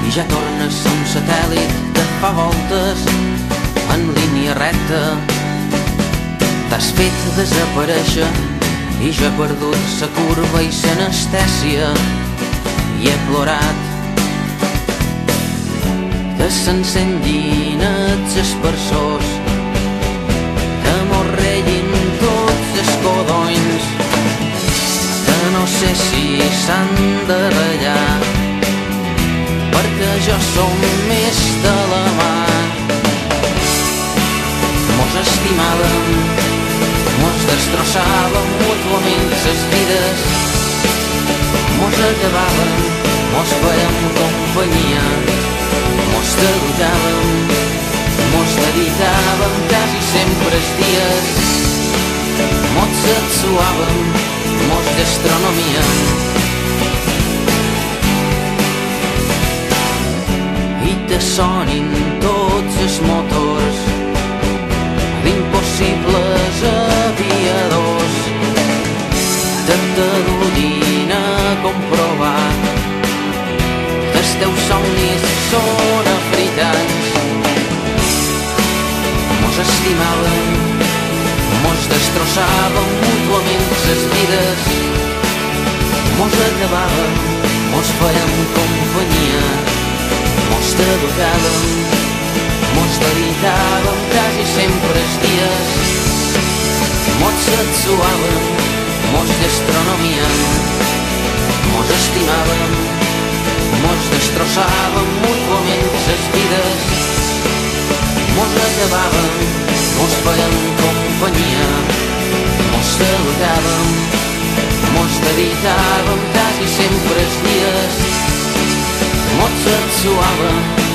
i ja tornes a un satèl·lit que et fa voltes en línia recta. T'has fet desaparèixer i jo he perdut sa curva i sa anestèsia i he plorat que s'encenguin els espersors, que mos reguin tots els codonys, que no sé si s'han de ballar perquè jo som més de la mà. Mos estimàvem, mos destrossàvem mútuament ses vides, mos acabàvem, mos fèiem companyia, mos t'elogiàvem, mos dedicàvem quasi sempre els dies, mos sexuàvem, mos d'astronomia. I te sonin tots els motors d'impossibles aviadors, t'adudin a comprovar que els teus somnis són africans. Mos estimàvem, mos destrossàvem mútuament ses vides, mos acabàvem, mos fèiem companyia, mos t'educàvem, mos dedicàvem quasi sempre els dies, mos sexuàvem, mos d'astronomia, mos estimàvem, mos destrossàvem mútuament ses vides, mos acabàvem, mos fèiem companyia, mos saludàvem, mos dedicàvem quasi sempre els dies, mos sexuàvem,